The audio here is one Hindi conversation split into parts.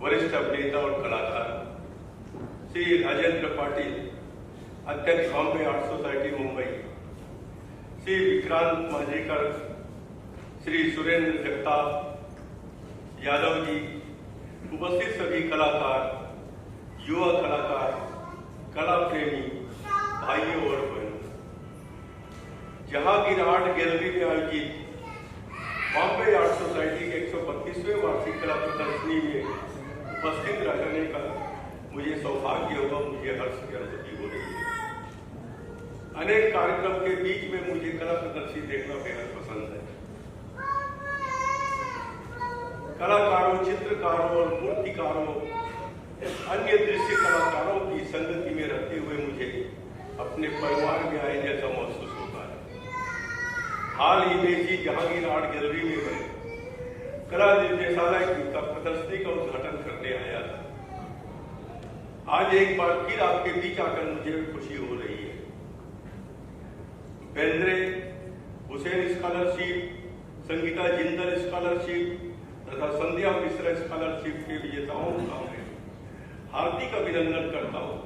वरिष्ठ अभिनेता और कलाकार श्री राजेंद्र पाटिल, अध्यक्ष बॉम्बे आर्ट सोसाइटी मुंबई, श्री विक्रांत मांजरेकर, श्री सुरेंद्र जगताप यादव जी, उपस्थित सभी कलाकार, युवा कलाकार, कला प्रेमी भाइयों और बहनों, जहांगीर आर्ट गैलरी में आयोजित बॉम्बे आर्ट सोसाइटी के 132वें वार्षिक कला प्रदर्शनी में उपस्थित रहने का मुझे सौभाग्य होगा, मुझे हर्ष की अनुभूति हो रही है। अनेक कार्यक्रम के बीच में मुझे कला प्रदर्शनी देखना बेहद पसंद है। कलाकारों, चित्रकारों और मूर्तिकारों, अन्य दृश्य कलाकारों की संगति में रहते हुए मुझे अपने परिवार में आए जैसा महसूस होता है। हाल ही में ही जहांगीर आर्ट गैलरी में मैं कला निर्देशालय का प्रदर्शनी का उद्घाटन करने आया था। आज एक बार फिर आपके बीच आकर मुझे खुशी हो रही है। बेंद्रे, हुसैन स्कॉलरशिप, संगीता जिंदल स्कॉलरशिप तथा संध्या मिश्रा स्कॉलरशिप के विजेताओं का मैं हार्दिक अभिनंदन करता हूं।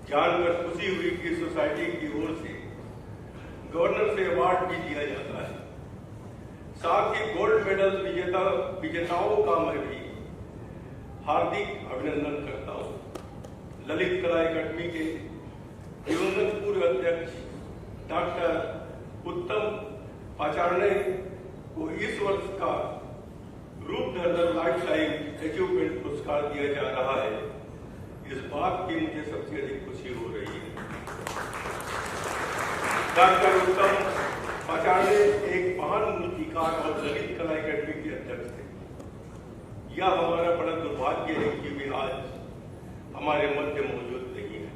जानकर खुशी हुई कि सोसाइटी की ओर से गवर्नर से अवार्ड भी दिया जाता है। साथ ही गोल्ड मेडल विजेताओं का मैं भी हार्दिक अभिनंदन करता हूं। ललित कला अकादमी के दिवंगत पूर्व अध्यक्ष डॉक्टर उत्तम पाचारणे को इस वर्ष का रूप धरकर लाइफ टाइम अचीवमेंट पुरस्कार दिया जा रहा है। इस बात की मुझे सबसे अधिक खुशी हो रही है। डॉक्टर उत्तम पाचारणे एक महान मूर्तिकार और ललित कला अकादमी के अध्यक्ष थे। यह हमारा बड़ा दुर्भाग्य है कि वे आज हमारे मध्य मौजूद नहीं है।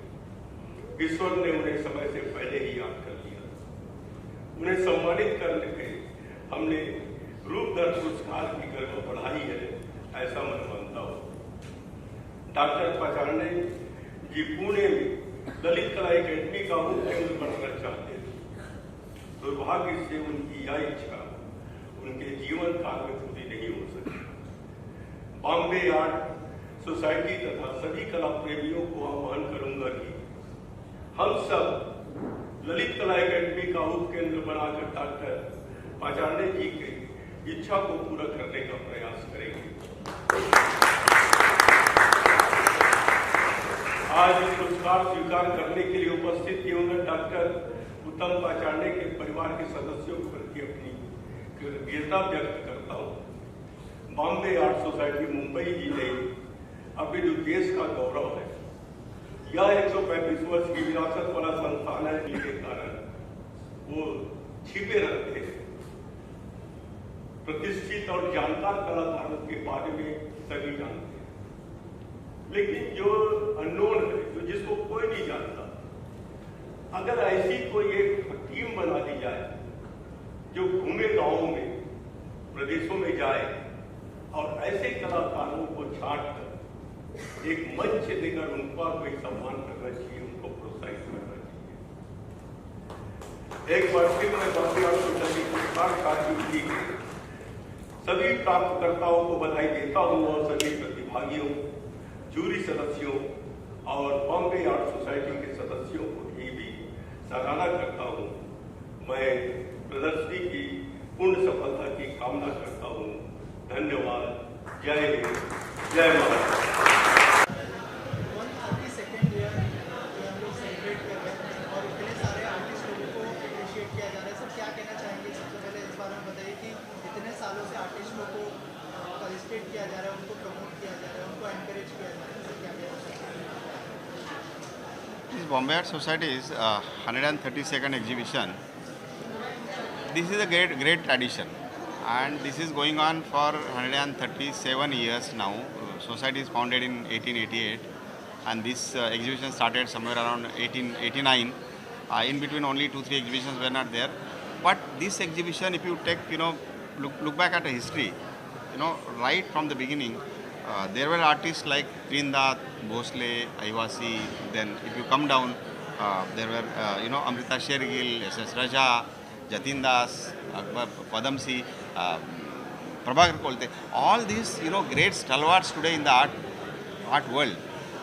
ईश्वर ने उन्हें समय से पहले ही याद कर लिया। उन्हें सम्मानित करने के हमने रूपधर पुरस्कार की गरिमा बढ़ाई है, ऐसा मैं मानता हूँ। डॉक्टर पाचारणे जी पुणे में ललित कला अकादमी का मुख्य केंद्र बनना चाहते थे। दुर्भाग्य से उनकी यह इच्छा उनके जीवन काल में पूरी नहीं हो सकी। बॉम्बे आर्ट सोसाइटी तथा सभी कला प्रेमियों को आह्वान करूंगा कि हम सब ललित कला अकादमी का उपकेंद्र बनाकर डॉक्टर पाचारणे जी की इच्छा को पूरा करने का प्रयास करेंगे। आज पुरस्कार स्वीकार करने के लिए उपस्थित दिवंगत डॉक्टर उत्तम पाचारणे के परिवार के सदस्यों के प्रति अपनी कृतज्ञता व्यक्त करता हूँ। बॉम्बे आर्ट सोसाइटी मुंबई जी ने अभी जो देश का गौरव है, यह 135 वर्ष की विरासत वाला संस्थान है, जिसके कारण वो छिपे रहते हैं। प्रतिष्ठित और जानकार कलाकारों के बारे में सभी जानते हैं, लेकिन जो अननोन है, जो जिसको कोई नहीं जानता, अगर ऐसी कोई एक टीम बना दी जाए जो घूमे गांवों में, प्रदेशों में जाए और ऐसे कलाकारों को छांट कर एक मंच देकर उनका कोई सम्मान करना चाहिए, उनको प्रोत्साहित करना चाहिए। एक बार फिर मैं बॉम्बे आर्ट सोसाइटी पुरस्कार की सभी प्राप्तकर्ताओं को बधाई देता हूं और सभी प्रतिभागियों, जूरी सदस्यों और बॉम्बे आर्ट सोसाइटी के सदस्यों को भी सराहना करता हूं। मैं प्रदर्शनी की पूर्ण सफलता की कामना करता हूं। धन्यवाद। जय हिंद, जय महाराष्ट्र। किया जा रहा है, उनको प्रमोट किया जा रहा है, उनको एनकरेज किया जा रहा है, क्या क्या हो सकता है? This Bombay Art Society's 132nd exhibition. This is a great tradition, and this is going on for 137 years now. Society is founded in 1888, and this exhibition started somewhere around 1889. In between, only 2-3 exhibitions were not there. But this exhibition, if you take, look back at a history, right from the beginning, there were artists like Trindath, Bhosle, Aivasi. Then if you come down, there were, Amrita Shergill, S.S. Raja, Jatin Das, Akbar Padamsi. Prabhakar Kolte, all these great stalwarts today in the art world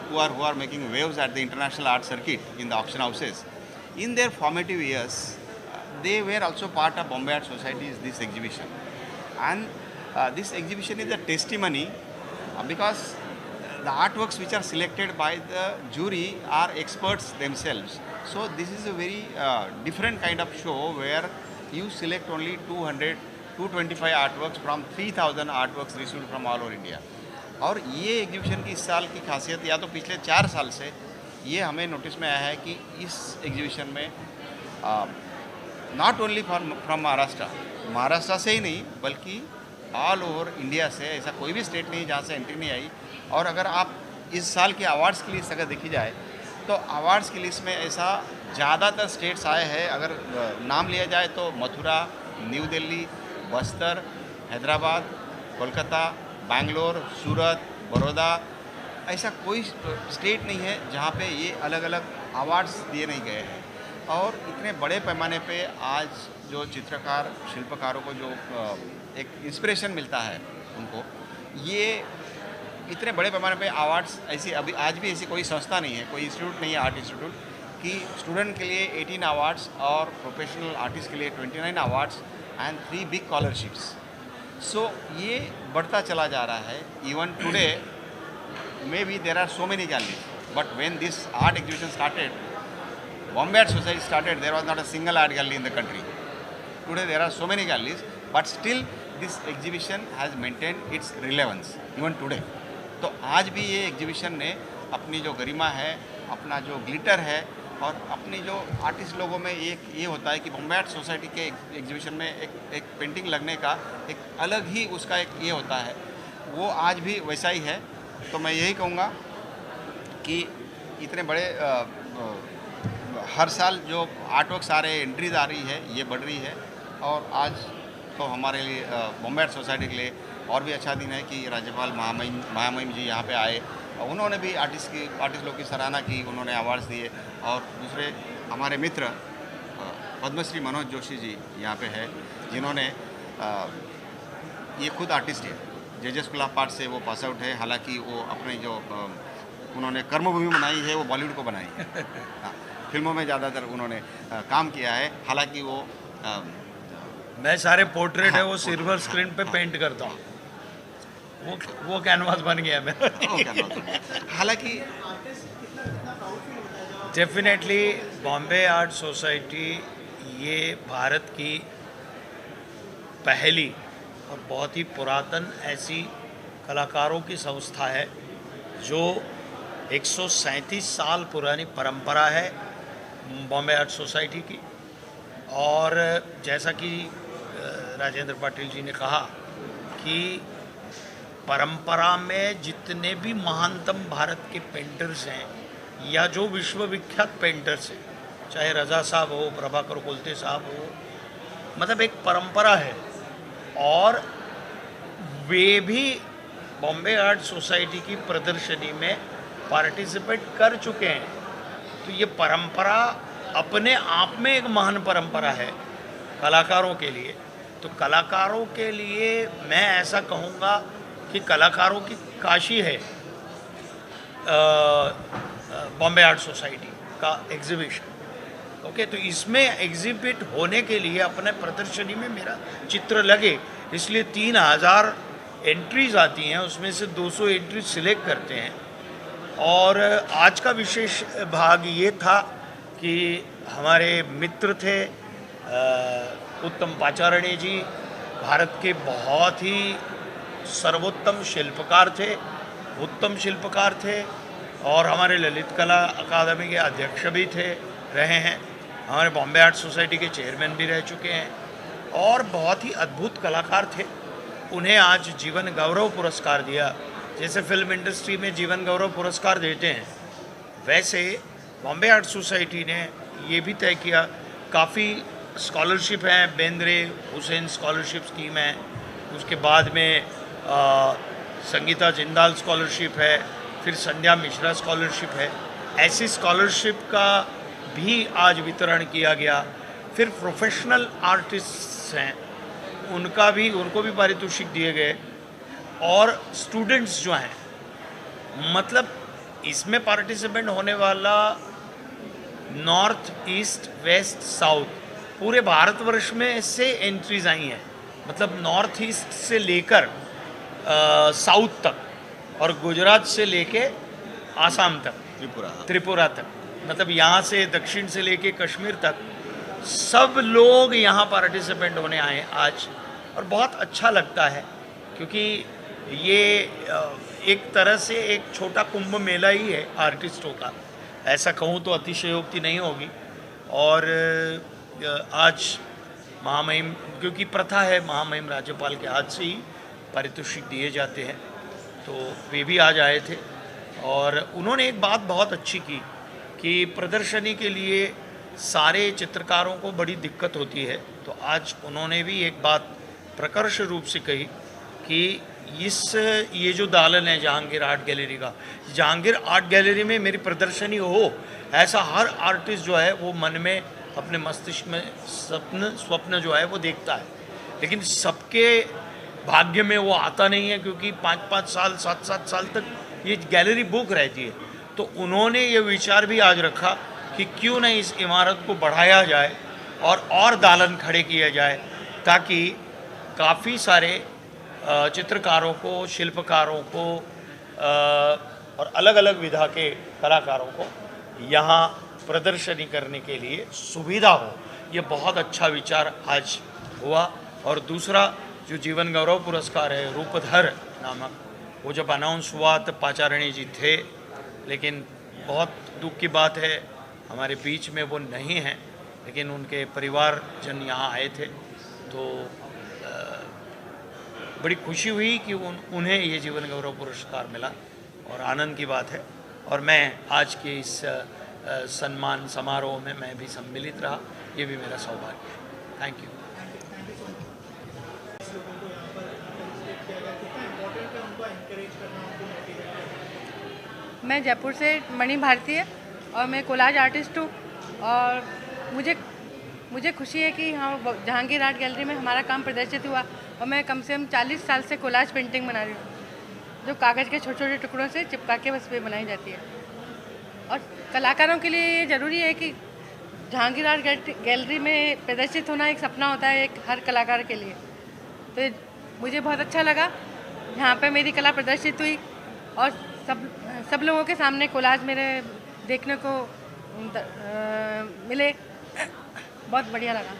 who are making waves at the international art circuit in the auction houses. In their formative years, they were also part of Bombay Art Society's this exhibition, and this exhibition is a testimony because the artworks which are selected by the jury are experts themselves. So this is a very different kind of show where you select only 225 artworks from 3000 artworks received from all over India. और ये एग्जीबिशन की इस साल की खासियत या तो पिछले 4 साल से ये हमें नोटिस में आया है कि इस एग्जीबिशन में नॉट ओनली फ्रॉम महाराष्ट्र से ही नहीं बल्कि ऑल ओवर इंडिया से ऐसा कोई भी स्टेट नहीं जहाँ से एंट्री नहीं आई। और अगर आप इस साल की अवार्ड्स की लिस्ट अगर देखी जाए तो अवार्ड्स की लिस्ट में ऐसा ज़्यादातर स्टेट्स आए हैं। अगर नाम लिया जाए तो मथुरा, न्यू दिल्ली, बस्तर, हैदराबाद, कोलकाता, बैंगलोर, सूरत, बड़ौदा, ऐसा कोई स्टेट नहीं है जहाँ पे ये अलग अलग अवार्ड्स दिए नहीं गए हैं। और इतने बड़े पैमाने पे आज जो चित्रकार शिल्पकारों को जो एक इंस्पिरेशन मिलता है उनको, ये इतने बड़े पैमाने पे अवार्ड्स ऐसी अभी आज भी ऐसी कोई संस्था नहीं है, कोई इंस्टीट्यूट नहीं है आर्ट इंस्टीट्यूट कि स्टूडेंट के लिए 18 अवार्ड्स और प्रोफेशनल आर्टिस्ट के लिए 29 awards and 3 big scholarships. So ये बढ़ता चला जा रहा है। Even today maybe there are so many galleries, but when this art exhibition started, Bombay Art Society started, there was not a single art gallery in the country. Today there are so many galleries, but still this exhibition has maintained its relevance even today. तो आज भी ये एग्जीबिशन ने अपनी जो गरिमा है, अपना जो ग्लिटर है और अपनी जो आर्टिस्ट लोगों में ये होता है कि बॉम्बे आर्ट सोसाइटी के एग्जीबिशन में एक पेंटिंग लगने का एक अलग ही उसका एक ये होता है, वो आज भी वैसा ही है। तो मैं यही कहूँगा कि इतने बड़े हर साल जो आर्टवर्क्स आ रहे हैं, एंट्रीज आ रही है, ये बढ़ रही है। और आज तो हमारे लिए बॉम्बे आर्ट सोसाइटी के लिए और भी अच्छा दिन है कि राज्यपाल महामहिम जी यहाँ पे आए और उन्होंने भी आर्टिस्ट लोग की सराहना की, उन्होंने अवार्ड्स दिए। और दूसरे हमारे मित्र पद्मश्री मनोज जोशी जी यहाँ पे है, जिन्होंने ये खुद आर्टिस्ट है, जेजे स्कूल ऑफ आर्ट से वो पास आउट है। हालांकि वो अपने जो उन्होंने कर्मभूमि बनाई है वो बॉलीवुड को बनाई है। हाँ, फिल्मों में ज़्यादातर उन्होंने काम किया है। हालांकि वो मैं सारे पोर्ट्रेट है वो सिल्वर स्क्रीन पे पेंट करता हूँ, वो कैनवास बन गया मेरा। हालांकि डेफिनेटली बॉम्बे आर्ट सोसाइटी ये भारत की पहली और बहुत ही पुरातन ऐसी कलाकारों की संस्था है जो 137 साल पुरानी परंपरा है बॉम्बे आर्ट सोसाइटी की। और जैसा कि राजेंद्र पाटिल जी ने कहा कि परंपरा में जितने भी महानतम भारत के पेंटर्स हैं या जो विश्वविख्यात पेंटर्स हैं, चाहे रजा साहब हो, प्रभाकर कोलते साहब हो, मतलब एक परंपरा है और वे भी बॉम्बे आर्ट सोसाइटी की प्रदर्शनी में पार्टिसिपेट कर चुके हैं। तो ये परंपरा अपने आप में एक महान परंपरा है कलाकारों के लिए। तो कलाकारों के लिए मैं ऐसा कहूँगा कि कलाकारों की काशी है बॉम्बे आर्ट सोसाइटी का एग्जीबिशन। ओके, तो इसमें एग्जिबिट होने के लिए अपने प्रदर्शनी में मेरा चित्र लगे, इसलिए 3000 एंट्रीज आती हैं, उसमें से 200 एंट्रीज सिलेक्ट करते हैं। और आज का विशेष भाग ये था कि हमारे मित्र थे उत्तम पाचारणी जी, भारत के बहुत ही सर्वोत्तम शिल्पकार थे, उत्तम शिल्पकार थे और हमारे ललित कला अकादमी के अध्यक्ष भी रहे हैं, हमारे बॉम्बे आर्ट सोसाइटी के चेयरमैन भी रह चुके हैं और बहुत ही अद्भुत कलाकार थे। उन्हें आज जीवन गौरव पुरस्कार दिया। जैसे फिल्म इंडस्ट्री में जीवन गौरव पुरस्कार देते हैं, वैसे बॉम्बे आर्ट सोसाइटी ने ये भी तय किया, काफ़ी स्कॉलरशिप हैं, बेंद्रे हुसैन स्कॉलरशिप स्कीम है, उसके बाद में संगीता जिंदाल स्कॉलरशिप है, फिर संध्या मिश्रा स्कॉलरशिप है। ऐसी स्कॉलरशिप का भी आज वितरण किया गया। फिर प्रोफेशनल आर्टिस्ट्स हैं उनको भी पारितोषिक दिए गए। और स्टूडेंट्स जो हैं, मतलब इसमें पार्टिसिपेंट होने वाला नॉर्थ, ईस्ट, वेस्ट, साउथ पूरे भारतवर्ष में से एंट्रीज आई हैं। मतलब नॉर्थ ईस्ट से लेकर साउथ तक और गुजरात से लेके आसाम तक, त्रिपुरा तक, मतलब यहाँ से दक्षिण से लेके कश्मीर तक सब लोग यहाँ पार्टिसिपेंट होने आए आज। और बहुत अच्छा लगता है क्योंकि ये एक तरह से एक छोटा कुंभ मेला ही है आर्टिस्टों का, ऐसा कहूँ तो अतिशयोक्ति नहीं होगी। और आज महामहिम, क्योंकि प्रथा है महामहिम राज्यपाल के हाथ से ही पारितोषिक दिए जाते हैं, तो वे भी आज आए थे। और उन्होंने एक बात बहुत अच्छी की कि प्रदर्शनी के लिए सारे चित्रकारों को बड़ी दिक्कत होती है, तो आज उन्होंने भी एक बात प्रकर्ष रूप से कही कि ये जो दालन है जहांगीर आर्ट गैलरी का, जहांगीर आर्ट गैलरी में मेरी प्रदर्शनी हो, ऐसा हर आर्टिस्ट जो है वो मन में अपने मस्तिष्क में स्वप्न जो है वो देखता है, लेकिन सबके भाग्य में वो आता नहीं है क्योंकि 5-5 साल 7-7 साल तक ये गैलरी बुक रहती है। तो उन्होंने ये विचार भी आज रखा कि क्यों नहीं इस इमारत को बढ़ाया जाए और दालन खड़े किया जाए, ताकि काफ़ी सारे चित्रकारों को, शिल्पकारों को और अलग अलग विधा के कलाकारों को यहाँ प्रदर्शनी करने के लिए सुविधा हो। ये बहुत अच्छा विचार आज हुआ। और दूसरा जो जीवन गौरव पुरस्कार है रूपधर नामक, वो जब अनाउंस हुआ तब पाचारणी जी थे, लेकिन बहुत दुख की बात है हमारे बीच में वो नहीं हैं, लेकिन उनके परिवारजन यहाँ आए थे, तो बड़ी खुशी हुई कि उन्हें ये जीवन गौरव पुरस्कार मिला और आनंद की बात है। और मैं आज के इस सम्मान समारोह में मैं भी सम्मिलित रहा, ये भी मेरा सौभाग्य है। Thank you. मैं जयपुर से मणि भारती है और मैं कोलाज आर्टिस्ट हूँ। और मुझे खुशी है कि हाँ जहांगीर आर्ट गैलरी में हमारा काम प्रदर्शित हुआ। और मैं कम से कम 40 साल से कोलाज पेंटिंग बना रही हूँ, जो कागज़ के छोटे छोटे टुकड़ों से चिपका के बस पे बनाई जाती है। और कलाकारों के लिए ये ज़रूरी है कि जहांगीर आर्ट गैलरी में प्रदर्शित होना एक सपना होता है एक हर कलाकार के लिए। तो मुझे बहुत अच्छा लगा यहाँ पे मेरी कला प्रदर्शित हुई और सब लोगों के सामने कोलाज मेरे देखने को मिले, बहुत बढ़िया लगा।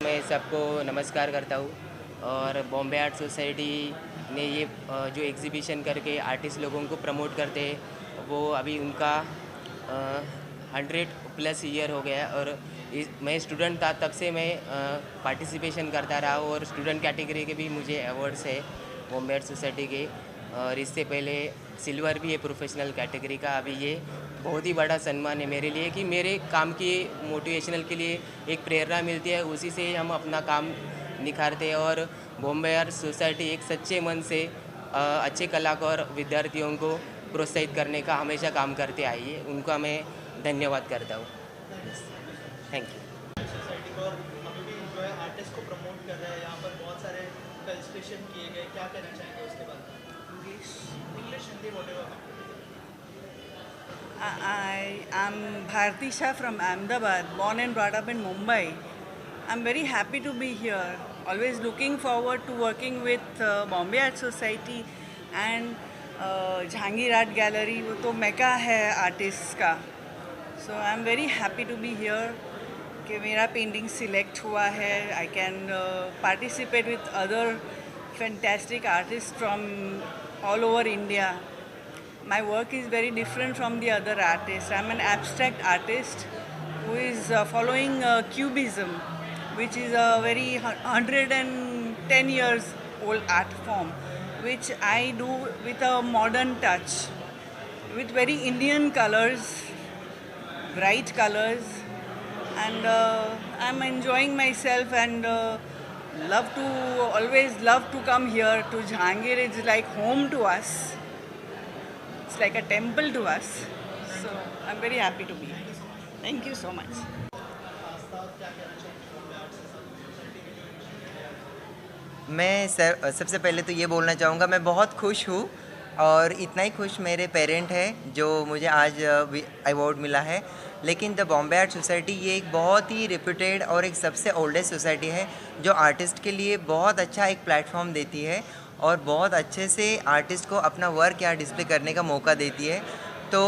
मैं सबको नमस्कार करता हूँ। और बॉम्बे आर्ट सोसाइटी ने ये जो एग्जीबिशन करके आर्टिस्ट लोगों को प्रमोट करते हैं, वो अभी उनका 100+ ईयर हो गया। और मैं स्टूडेंट था तब से मैं पार्टिसिपेशन करता रहा और स्टूडेंट कैटेगरी के भी मुझे अवार्ड्स है बॉम्बे आर्ट सोसाइटी के। और इससे पहले सिल्वर भी है प्रोफेशनल कैटेगरी का। अभी ये बहुत ही बड़ा सम्मान है मेरे लिए कि मेरे काम की मोटिवेशनल के लिए एक प्रेरणा मिलती है, उसी से हम अपना काम निखारते हैं। और बॉम्बे आर्ट सोसाइटी एक सच्चे मन से अच्छे कलाकार विद्यार्थियों को प्रोत्साहित करने का हमेशा काम करते आई है, उनका मैं धन्यवाद करता हूँ। Thank you. सोसाइटी को अभी भी जो है आर्टिस्ट को प्रमोट कर रहे हैं, यहाँ पर बहुत सारे कल्स्ट्रेशन किए गए, क्या कहना चाहेंगे उसके बाद? English, Hindi, whatever. I am Bharti Shah from Ahmedabad, born and brought up in Mumbai. I'm very happy to be here. Always looking forward to working with Bombay Art Society and Jahangir Art Gallery. वो तो मेका है आर्टिस्ट का. So I'm very happy to be here. कि मेरा पेंटिंग सिलेक्ट हुआ है. I can participate with other fantastic artists from all over India. My work is very different from the other artists. I'm an abstract artist who is following Cubism, which is a very 110 years old art form, which I do with a modern touch, with very Indian colors, bright colors, and I'm enjoying myself and always love to come here to Jahangir. It's like home to us. It's like a temple to us. So I'm very happy to be here. Thank you so much. क्या कहना चाहेंगे बॉम्बे आर्ट सोसाइटी के लिए? मैं सबसे पहले तो ये बोलना चाहूँगा, मैं बहुत खुश हूँ और इतना ही खुश मेरे पेरेंट हैं जो मुझे आज अवार्ड मिला है। लेकिन द बॉम्बे आर्ट सोसाइटी ये एक बहुत ही रिप्यूटेड और एक सबसे ओल्डेस्ट सोसाइटी है जो आर्टिस्ट के लिए बहुत अच्छा एक प्लेटफॉर्म देती है और बहुत अच्छे से आर्टिस्ट को अपना वर्क या डिस्प्ले करने का मौका देती है। तो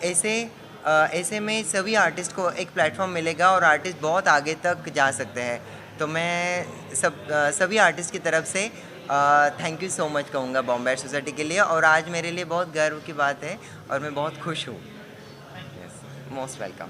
ऐसे में सभी आर्टिस्ट को एक प्लेटफॉर्म मिलेगा और आर्टिस्ट बहुत आगे तक जा सकते हैं। तो मैं सभी आर्टिस्ट की तरफ से थैंक यू सो मच कहूँगा बॉम्बे आर्ट सोसाइटी के लिए, और आज मेरे लिए बहुत गर्व की बात है और मैं बहुत खुश हूँ। Most welcome.